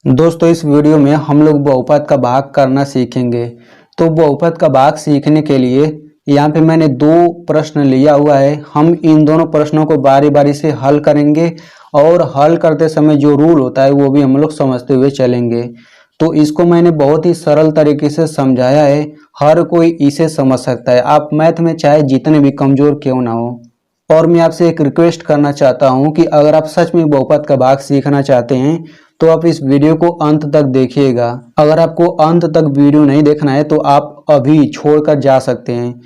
दोस्तों इस वीडियो में हम लोग बहुपद का भाग करना सीखेंगे। तो बहुपद का भाग सीखने के लिए यहाँ पे मैंने दो प्रश्न लिया हुआ है। हम इन दोनों प्रश्नों को बारी बारी से हल करेंगे और हल करते समय जो रूल होता है वो भी हम लोग समझते हुए चलेंगे। तो इसको मैंने बहुत ही सरल तरीके से समझाया है, हर कोई इसे समझ सकता है। आप मैथ में चाहे जितने भी कमजोर क्यों ना हो। और मैं आपसे एक रिक्वेस्ट करना चाहता हूं कि अगर आप सच में बहुपद का भाग सीखना चाहते हैं तो आप इस वीडियो को अंत तक देखिएगा। अगर आपको अंत तक वीडियो नहीं देखना है तो आप अभी छोड़कर जा सकते हैं।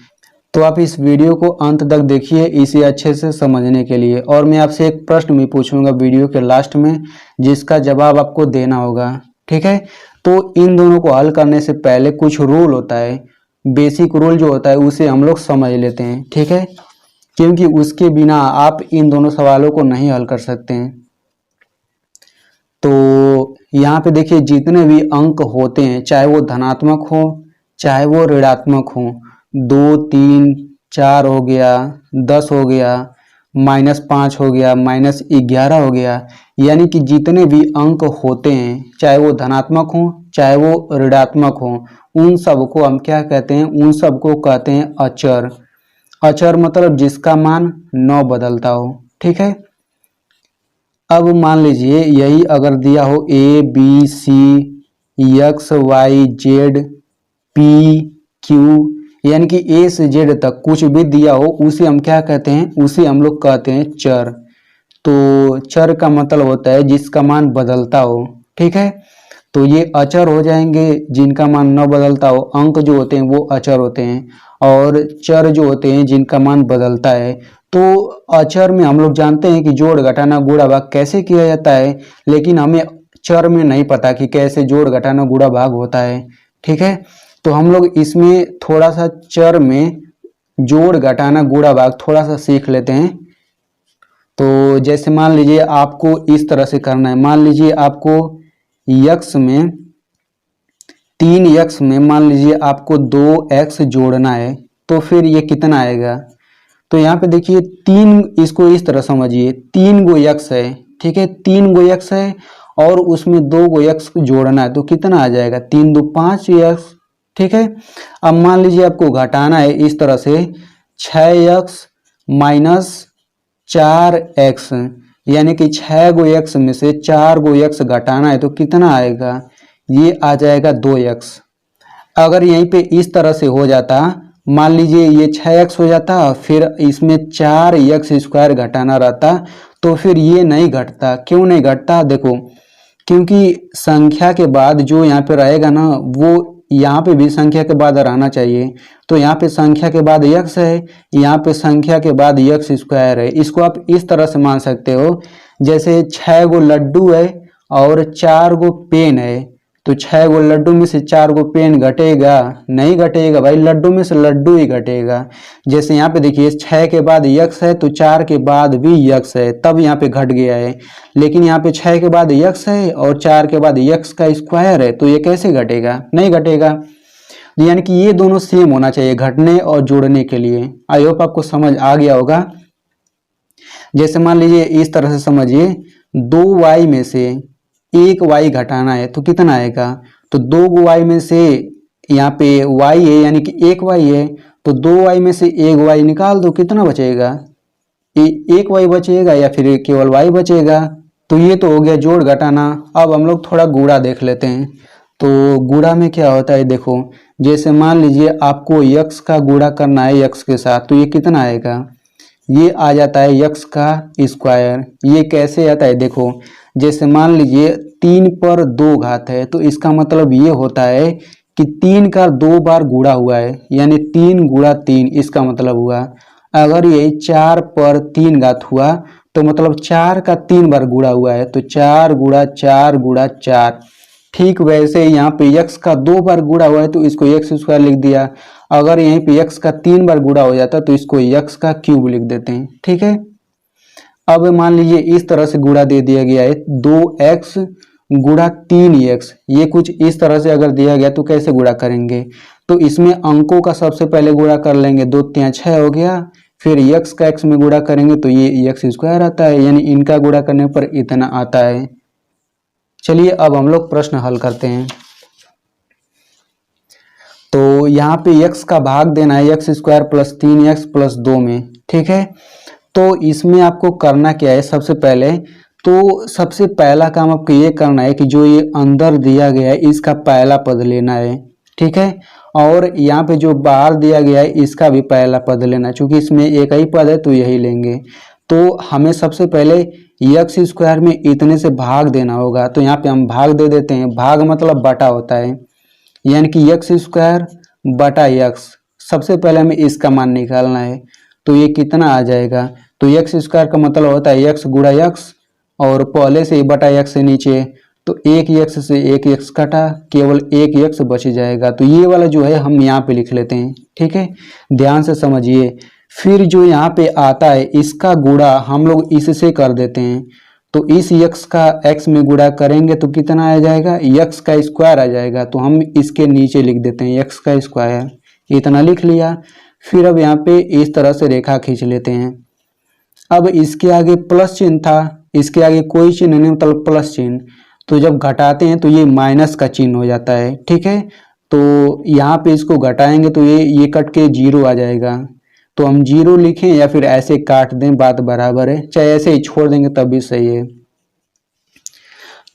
तो आप इस वीडियो को अंत तक देखिए इसे अच्छे से समझने के लिए। और मैं आपसे एक प्रश्न भी पूछूंगा वीडियो के लास्ट में, जिसका जवाब आपको देना होगा। ठीक है, तो इन दोनों को हल करने से पहले कुछ रूल होता है, बेसिक रूल जो होता है उसे हम लोग समझ लेते हैं। ठीक है, क्योंकि उसके बिना आप इन दोनों सवालों को नहीं हल कर सकते हैं। तो यहाँ पे देखिए, जितने भी अंक होते हैं चाहे वो धनात्मक हो चाहे वो ऋणात्मक हो, 2, 3, 4 हो गया, 10 हो गया, -5 हो गया, -11 हो गया, यानी कि जितने भी अंक होते हैं चाहे वो धनात्मक हो चाहे वो ऋणात्मक हो, उन सबको हम क्या कहते हैं? उन सबको कहते हैं अचर। अचर मतलब जिसका मान न बदलता हो। ठीक है, अब मान लीजिए यही अगर दिया हो A B C X Y Z P Q, यानी कि ए से जेड तक कुछ भी दिया हो, उसे हम क्या कहते हैं? उसे हम लोग कहते हैं चर। तो चर का मतलब होता है जिसका मान बदलता हो। ठीक है, तो ये अचर हो जाएंगे जिनका मान न बदलता हो। अंक जो होते हैं वो अचर होते हैं, और चर जो होते हैं जिनका मान बदलता है। तो अचर में हम लोग जानते हैं कि जोड़ घटाना गुणा भाग कैसे किया जाता है, लेकिन हमें चर में नहीं पता कि कैसे जोड़ घटाना गुणा भाग होता है। ठीक है, तो हम लोग इसमें थोड़ा सा चर में जोड़ घटाना गुणा भाग थोड़ा सा सीख लेते हैं। तो जैसे मान लीजिए आपको इस तरह से करना है। मान लीजिए आपको यक्स में 3x में मान लीजिए आपको 2x जोड़ना है, तो फिर ये कितना आएगा? तो यहाँ पे देखिए तीन, इसको इस तरह समझिए, 3 गो x है। ठीक है, 3 गो x है और उसमें 2 गो x जोड़ना है, तो कितना आ जाएगा? 3 2 5x। ठीक है, अब मान लीजिए आपको घटाना है इस तरह से, 6x माइनस 4x, यानी कि 6 गो x में से 4 गो x घटाना है, तो कितना आएगा? ये आ जाएगा 2x। अगर यहीं पे इस तरह से हो जाता, मान लीजिए ये 6x हो जाता, फिर इसमें 4x² घटाना रहता, तो फिर ये नहीं घटता। क्यों नहीं घटता? देखो, क्योंकि संख्या के बाद जो यहाँ पे रहेगा ना, वो यहाँ पे भी संख्या के बाद रहना चाहिए। तो यहाँ पे संख्या के बाद x है, यहाँ पे संख्या के बाद x² है। इसको आप इस तरह से मान सकते हो, जैसे 6 गो लड्डू है और 4 गो पेन है, तो 6 गो लड्डू में से 4 गो पेन घटेगा? नहीं घटेगा भाई, लड्डू में से लड्डू ही घटेगा। जैसे यहाँ पे देखिए 6 के बाद x है तो 4 के बाद भी x है, तब यहाँ पे घट गया है। लेकिन यहाँ पे 6 के बाद x है और 4 के बाद x² है, तो ये कैसे घटेगा? नहीं घटेगा। यानी कि ये दोनों सेम होना चाहिए घटने और जोड़ने के लिए। आई होप आपको समझ आ गया होगा। जैसे मान लीजिए इस तरह से समझिए, 2y में से 1y घटाना है, तो कितना आएगा? तो 2y में से यहाँ पे y है, यानी कि 1y है, तो 2y में से 1y निकाल दो, कितना बचेगा? 1y बचेगा या फिर केवल y बचेगा? तो ये तो हो गया जोड़ घटाना। अब हम लोग थोड़ा गुणा देख लेते हैं। तो गुणा में क्या होता है देखो, जैसे मान लीजिए आपको x का गुणा करना है x के साथ, तो ये कितना आएगा? ये आ जाता है x का स्क्वायर। ये कैसे आता है देखो, जैसे मान लीजिए 3 पर 2 घात है, तो इसका मतलब ये होता है कि 3 का 2 बार गुणा हुआ है, यानी 3 गुणा 3, इसका मतलब हुआ। अगर ये 4 पर 3 घात हुआ तो मतलब 4 का 3 बार गुणा हुआ है, तो 4 गुणा 4 गुणा 4। ठीक वैसे यहाँ पे x का 2 बार गुणा हुआ है तो इसको x² लिख दिया। अगर यहीं पे x का 3 बार गुणा हो जाता तो इसको x का क्यूब लिख देते हैं। ठीक है, अब मान लीजिए इस तरह से गुणा दे दिया गया है, 2x गुणा 3x। ये कुछ इस तरह से अगर दिया गया तो कैसे गुणा करेंगे? तो इसमें अंकों का सबसे पहले गुणा कर लेंगे, 2 3 6 हो गया, फिर x का x में गुणा करेंगे तो ये x² आता है, यानी इनका गुणा करने पर इतना आता है। चलिए अब हम लोग प्रश्न हल करते हैं। तो यहाँ पे x का भाग देना है x square plus 3x plus 2 में, ठीक है। तो इसमें आपको करना क्या है, सबसे पहला काम आपको ये करना है कि जो ये अंदर दिया गया है इसका पहला पद लेना है, ठीक है। और यहाँ पे जो बाहर दिया गया है इसका भी पहला पद लेना है, क्योंकि इसमें एक ही पद है तो यही लेंगे। तो हमें सबसे पहले एक्स स्क्वायर में इतने से भाग देना होगा, तो यहाँ पे हम भाग दे देते हैं। भाग मतलब बटा होता है, यानी कि एक्स स्क्वायर बटा एक्स। सबसे पहले हमें इसका मान निकालना है, तो ये कितना आ जाएगा। तो एक्स स्क्वायर का मतलब होता है एक्स गुणा एक्स, और पहले से ही बटा एक्स से नीचे, तो एक एक्स से एक एक्स कटा, केवल एक एक्स बच जाएगा। तो ये वाला जो है हम यहाँ पे लिख लेते हैं, ठीक है। ध्यान से समझिए। फिर जो यहाँ पे आता है इसका गुणा हम लोग इससे कर देते हैं। तो इस x का x में गुणा करेंगे तो कितना आ जाएगा, x का स्क्वायर आ जाएगा। तो हम इसके नीचे लिख देते हैं x का स्क्वायर, इतना लिख लिया। फिर अब यहाँ पे इस तरह से रेखा खींच लेते हैं। अब इसके आगे प्लस चिन्ह था, इसके आगे कोई चिन्ह नहीं, मतलब प्लस चिन्ह। तो जब घटाते हैं तो ये माइनस का चिन्ह हो जाता है, ठीक है। तो यहाँ पे इसको घटाएंगे तो ये कट के जीरो आ जाएगा। तो हम जीरो लिखें या फिर ऐसे काट दें, बात बराबर है। चाहे ऐसे ही छोड़ देंगे तब भी सही है।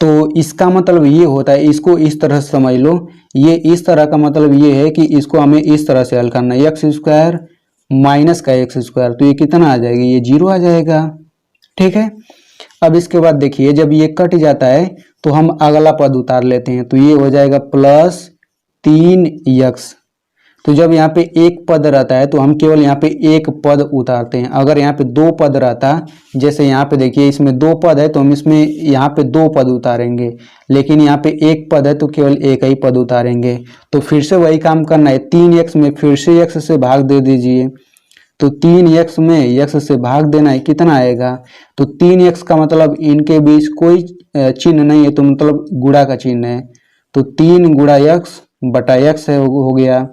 तो इसका मतलब ये होता है, इसको इस तरह से समझ लो। ये इस तरह का मतलब ये है कि इसको हमें इस तरह से हल करना है, एक्स स्क्वायर माइनस का एक्स स्क्वायर। तो ये कितना आ जाएगा, ये जीरो आ जाएगा, ठीक है। अब इसके बाद देखिए जब ये कट जाता है तो हम अगला पद उतार लेते हैं। तो ये हो जाएगा प्लस 3x। तो जब यहाँ पे एक पद रहता है तो हम केवल यहाँ पे एक पद उतारते हैं। अगर यहाँ पे दो पद रहता, जैसे यहाँ पे देखिए इसमें दो पद है तो हम इसमें यहाँ पे दो पद उतारेंगे, लेकिन यहाँ पे एक पद है तो केवल एक ही पद उतारेंगे। तो फिर से वही काम करना है, 3x में फिर से x से भाग दे दीजिए। तो 3x में x से भाग देना है, कितना आएगा। तो 3x का मतलब इनके बीच कोई चिन्ह नहीं है, तो मतलब गुणा का चिन्ह है। तो 3 गुणा x बटा x है, हो गया।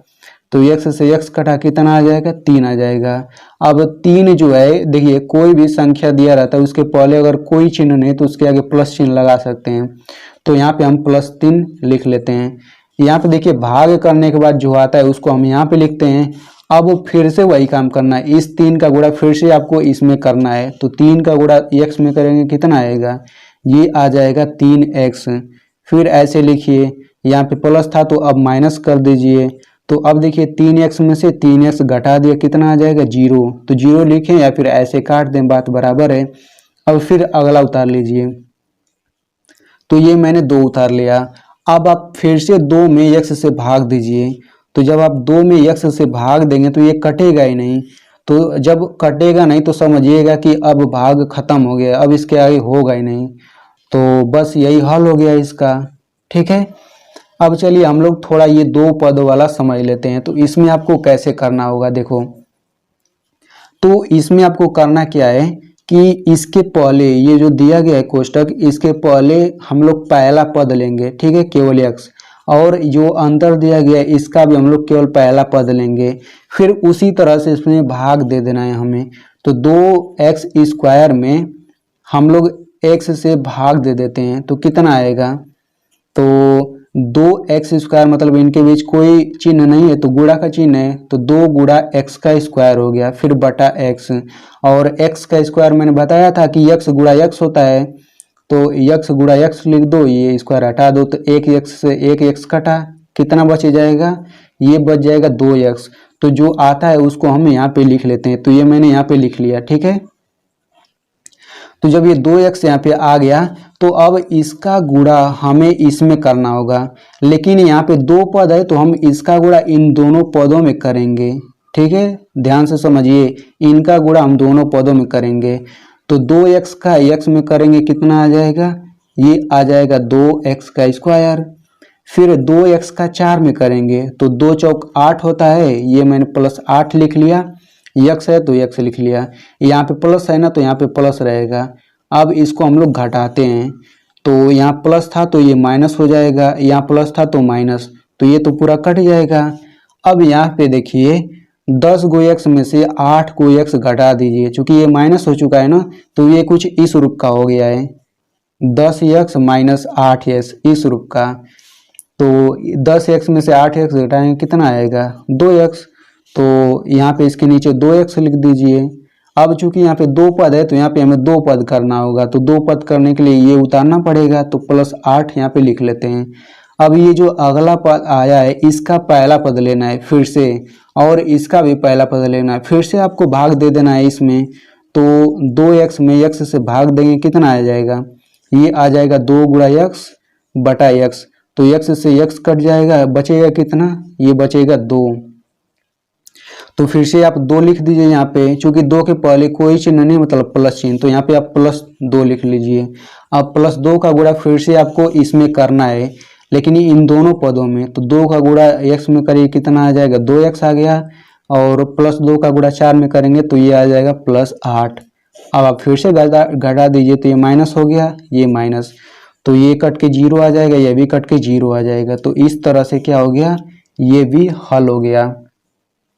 तो x से x कटा कितना आ जाएगा, 3 आ जाएगा। अब 3 जो है, देखिए कोई भी संख्या दिया रहता है उसके पहले अगर कोई चिन्ह नहीं तो उसके आगे प्लस चिन्ह लगा सकते हैं। तो यहाँ पे हम +3 लिख लेते हैं। यहाँ पे देखिए भाग करने के बाद जो आता है उसको हम यहाँ पे लिखते हैं। अब फिर से वही काम करना है, इस 3 का गुणा फिर से आपको इसमें करना है। तो 3 का गुणा x में करेंगे, कितना आएगा, ये आ जाएगा 3x। फिर ऐसे लिखिए, यहाँ पे प्लस था तो अब माइनस कर दीजिए। तो अब देखिए 3x में से 3x घटा दिया, कितना आ जाएगा, 0। तो 0 लिखें या फिर ऐसे काट दें, बात बराबर है। अब फिर अगला उतार लीजिए। तो ये मैंने 2 उतार लिया। अब आप फिर से 2 में x से भाग दीजिए। तो जब आप 2 में x से भाग देंगे तो ये कटेगा ही नहीं। तो जब कटेगा नहीं तो समझिएगा कि अब भाग खत्म हो गया, अब इसके आगे होगा ही नहीं। तो बस यही हल हो गया इसका, ठीक है। अब चलिए हम लोग थोड़ा ये 2 पद वाला समझ लेते हैं। तो इसमें आपको कैसे करना होगा, देखो। तो इसमें आपको करना क्या है कि इसके पहले ये जो दिया गया है कोष्टक, इसके पहले हम लोग पहला पद लेंगे, ठीक है, केवल x। और जो अंतर दिया गया है इसका भी हम लोग केवल पहला पद लेंगे। फिर उसी तरह से इसमें भाग दे देना है हमें। तो 2x स्क्वायर में हम लोग x से भाग दे देते हैं, तो कितना आएगा। तो 2x स्क्वायर मतलब इनके बीच कोई चिन्ह नहीं है तो गुणा का चिन्ह है, तो 2 गुणा x का स्क्वायर हो गया, फिर बटा x। और x का स्क्वायर मैंने बताया था कि x गुणा x होता है। तो x गुणा x लिख दो, ये स्क्वायर हटा दो, तो एक x से एक x कटा, कितना बच जाएगा, ये बच जाएगा 2x। तो जो आता है उसको हम यहाँ पे लिख लेते हैं। तो ये मैंने यहाँ पे लिख लिया, ठीक है। तो जब ये 2x यहाँ पे आ गया तो अब इसका गुणा हमें इसमें करना होगा, लेकिन यहाँ पे 2 पद है तो हम इसका गुणा इन दोनों पदों में करेंगे, ठीक है। ध्यान से समझिए, इनका गुणा हम दोनों पदों में करेंगे। तो 2x का x में करेंगे, कितना आ जाएगा, ये आ जाएगा 2x का स्क्वायर। फिर 2x का 4 में करेंगे तो 2 चौक 8 होता है, ये मैंने +8 लिख लिया। x है तो x लिख लिया, यहाँ पे प्लस है ना तो यहाँ पे प्लस रहेगा। अब इसको हम लोग घटाते हैं। तो यहाँ प्लस था तो ये माइनस हो जाएगा, यहाँ प्लस था तो माइनस, तो ये तो पूरा कट जाएगा। अब यहाँ पे देखिए 10 गो x में से 8 को x घटा दीजिए, चूंकि ये माइनस हो चुका है ना तो ये कुछ इस रूप का हो गया है। 10x माइनस 8x इस रूप का। तो 10x में से 8x घटाएंगे कितना आएगा 2x। तो यहाँ पे इसके नीचे 2x लिख दीजिए। अब चूंकि यहाँ पे दो पद है तो यहाँ पे हमें दो पद करना होगा, तो दो पद करने के लिए ये उतारना पड़ेगा, तो प्लस 8 यहाँ पे लिख लेते हैं। अब ये जो अगला पद आया है इसका पहला पद लेना है फिर से, और इसका भी पहला पद लेना है फिर से, आपको भाग दे देना है इसमें। तो 2x में x से भाग देंगे कितना आ जाएगा, ये आ जाएगा 2 गुणा x बटा x। तो x से x कट जाएगा, बचेगा कितना, ये बचेगा 2। तो फिर से आप 2 लिख दीजिए यहाँ पे, चूंकि 2 के पहले कोई चिन्ह नहीं मतलब प्लस चिन्ह, तो यहाँ पे आप प्लस 2 लिख लीजिए। अब प्लस 2 का गुणा फिर से आपको इसमें करना है, लेकिन इन दोनों पदों में। तो 2 का गुणा x में करिए कितना आ जाएगा 2x आ गया, और प्लस 2 का गुणा 4 में करेंगे तो ये आ जाएगा प्लस 8। अब आप फिर से घटा दीजिए तो ये माइनस हो गया, ये माइनस, तो ये कट के 0 आ जाएगा, ये भी कट के 0 आ जाएगा। तो इस तरह से क्या हो गया, ये भी हल हो गया।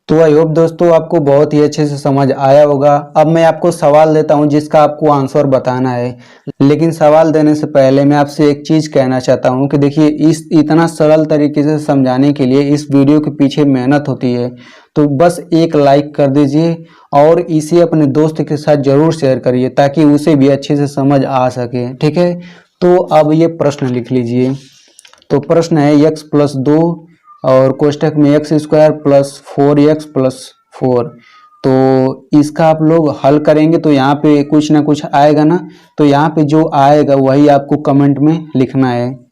तो आई होप दोस्तों आपको बहुत ही अच्छे से समझ आया होगा। अब मैं आपको सवाल देता हूं जिसका आपको आंसर बताना है, लेकिन सवाल देने से पहले मैं आपसे एक चीज कहना चाहता हूं कि देखिए इस इतना सरल तरीके से समझाने के लिए इस वीडियो के पीछे मेहनत होती है। तो बस एक लाइक कर दीजिए और इसे अपने दोस्त के साथ जरूर शेयर करिए ताकि उसे भी अच्छे से समझ आ सके, ठीक है। तो अब ये प्रश्न लिख लीजिए। तो प्रश्न है x प्लस 2 और कोष्टक में x square plus 4x plus 4। तो इसका आप लोग हल करेंगे तो यहाँ पे कुछ ना कुछ आएगा ना, तो यहाँ पे जो आएगा वही आपको कमेंट में लिखना है।